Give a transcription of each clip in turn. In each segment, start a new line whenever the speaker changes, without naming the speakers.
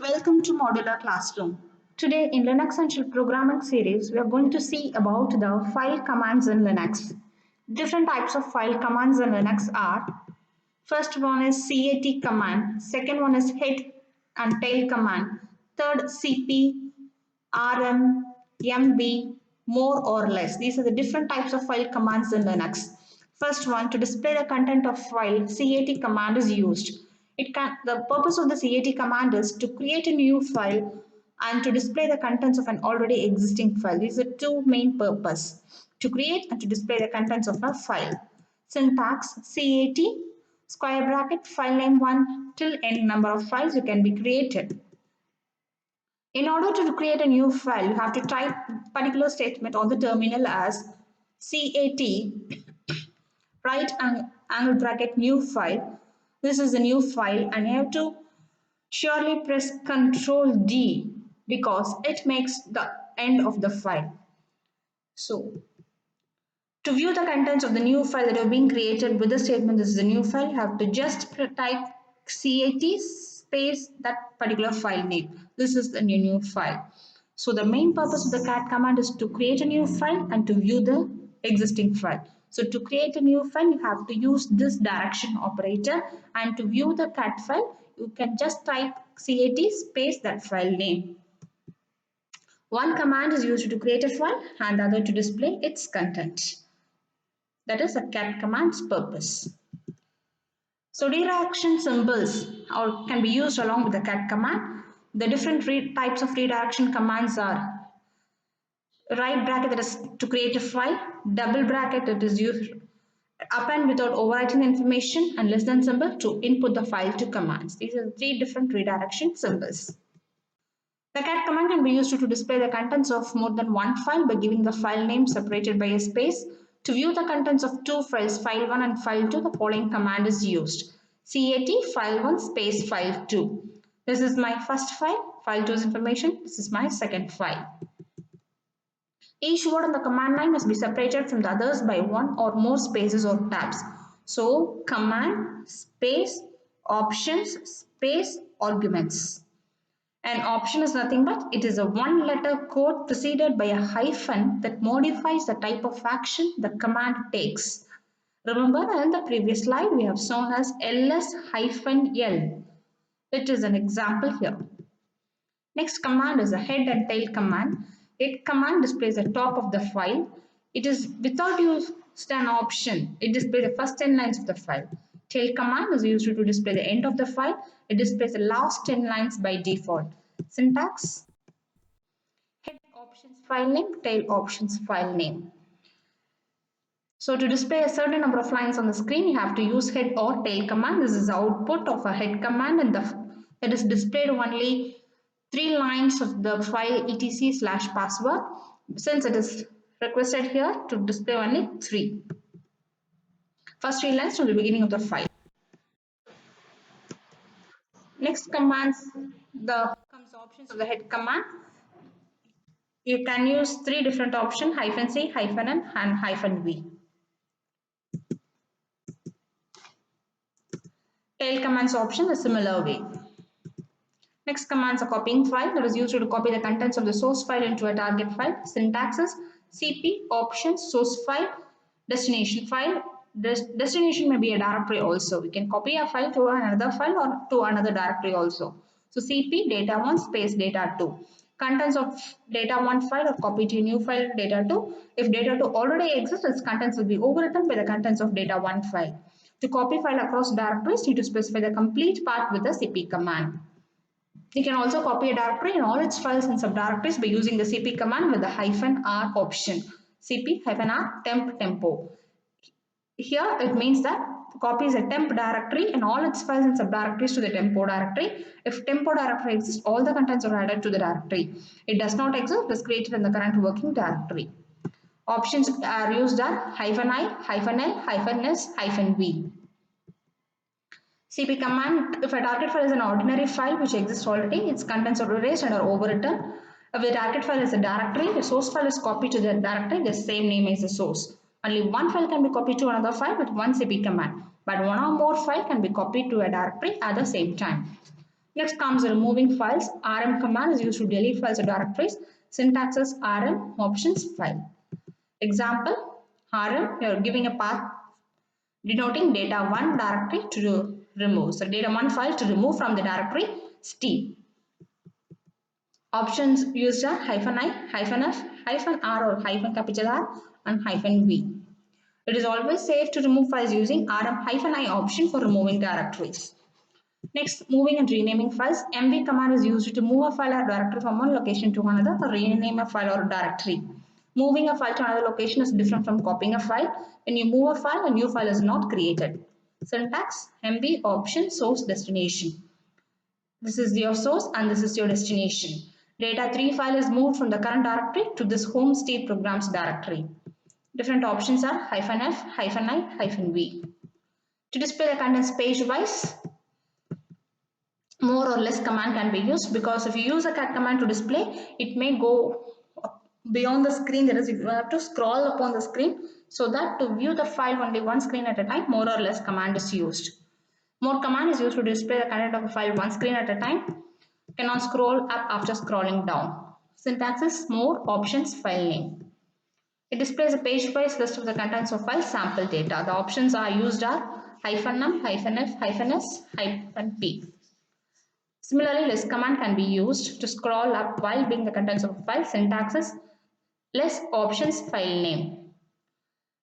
Welcome to Modular Classroom. Today in Linux and Shell programming series, we are going to see about the file commands in Linux. Different types of file commands in Linux are: first one is cat command, second one is head and tail command, third cp, rm, mb, more or less. These are the different types of file commands in Linux. First one, to display the content of file, cat command is used. The purpose of the cat command is to create a new file and to display the contents of an already existing file. These are two main purposes: to create and to display the contents of a file. Syntax: cat square bracket file name 1 till n number of files you can be created. In order to create a new file, you have to type particular statement on the terminal as cat angle bracket new file. This is a new file and you have to surely press Ctrl D because it makes the end of the file. So, to view the contents of the new file that have been created with the statement this is a new file, you have to just type cat space that particular file name. This is the new file. So the main purpose of the cat command is to create a new file and to view the existing file. So to create a new file, you have to use this direction operator, and to view the cat file, you can just type cat space that file name. One command is used to create a file and the other to display its content. That is a cat command's purpose. So redirection symbols can be used along with the cat command. The different types of redirection commands are: right bracket, that is to create a file; double bracket, that is used append without overwriting the information; and less than symbol to input the file to commands. These are three different redirection symbols. The cat command can be used to display the contents of more than one file by giving the file name separated by a space. To view the contents of two files, file 1 and file 2, the following command is used: cat file 1 space file 2. This is my first file, file 2's information. This is my second file. Each word on the command line must be separated from the others by one or more spaces or tabs. So, command space options space arguments. An option is nothing but it is a one-letter code preceded by a hyphen that modifies the type of action the command takes. Remember, in the previous slide we have shown as ls-l. It is an example here. Next command is a head and tail command. Head command displays the top of the file. It is without use an option. It displays the first 10 lines of the file. Tail command is used to display the end of the file. It displays the last 10 lines by default. Syntax: head options file name, tail options file name. So to display a certain number of lines on the screen, you have to use head or tail command. This is the output of a head command, and it is displayed only 3 lines of the file etc/password. Since it is requested here to display only 3. First 3 lines from the beginning of the file. Next commands, the options of the head command. You can use 3 different options: -c, -n, and -v. Tail commands option a similar way. Next commands are copying file, that is used to copy the contents of the source file into a target file. Syntax is cp options source file destination file. Destination may be a directory also. We can copy a file to another file or to another directory also. So cp data1 space data2. Contents of data1 file are copied to a new file data2. If data2 already exists, its contents will be overwritten by the contents of data1 file. To copy file across directories, you need to specify the complete path with the cp command. You can also copy a directory and all its files and subdirectories by using the cp command with the -r option. cp-r temp tempo. Here it means that copies a temp directory and all its files and subdirectories to the tempo directory. If tempo directory exists, all the contents are added to the directory. It does not exist, it is created in the current working directory. Options are used are -i, -l, -s, -v. cp command, if a target file is an ordinary file which exists already, its contents are erased and are overwritten. If the target file is a directory, the source file is copied to the directory, the same name as the source. Only one file can be copied to another file with one cp command, but one or more file can be copied to a directory at the same time. Next comes removing files. RM command is used to delete files or directories. Syntax is RM options file. Example, RM, you are giving a path denoting data1 directory to remove. So data1 file to remove from the directory st. Options used are -i, -f, -r or -R and -v. It is always safe to remove files using rm-i option for removing directories. Next, moving and renaming files. mv command is used to move a file or directory from one location to another or rename a file or directory. Moving a file to another location is different from copying a file. When you move a file, a new file is not created. Syntax mv option source destination. This is your source and this is your destination. Data3 file is moved from the current directory to this home state programs directory. Different options are -f, -i, -v. To display the contents page-wise, more or less command can be used, because if you use a cat command to display, it may go beyond the screen. That is, you have to scroll upon the screen, so that to view the file only one screen at a time, more or less command is used. More command is used to display the content of a file one screen at a time. Cannot scroll up after scrolling down. Syntax is more options file name. It displays a page-wise list of the contents of file sample data. The options are used are -m, -f, -s, -p. Similarly, less command can be used to scroll up while being the contents of a file. Syntax is less options file name.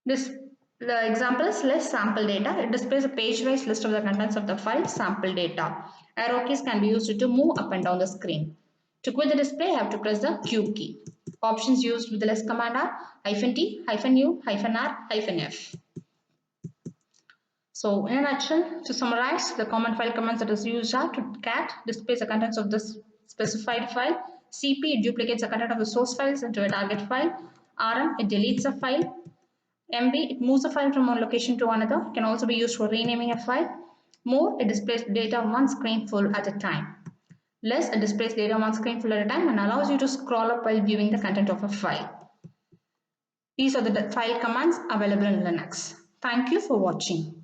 The example is less sample data. It displays a page-wise list of the contents of the file sample data. Arrow keys can be used to move up and down the screen. To quit the display, I have to press the Q key. Options used with the less command are -t, -u, -r, -f. So in a nutshell, to summarize, the common file commands that is used are to cat displays the contents of this specified file, cp it duplicates the content of the source files into a target file, rm it deletes a file, mv it moves a file from one location to another, it can also be used for renaming a file, more it displays data one screen full at a time, less it displays data one screen full at a time and allows you to scroll up while viewing the content of a file. These are the file commands available in Linux. Thank you for watching.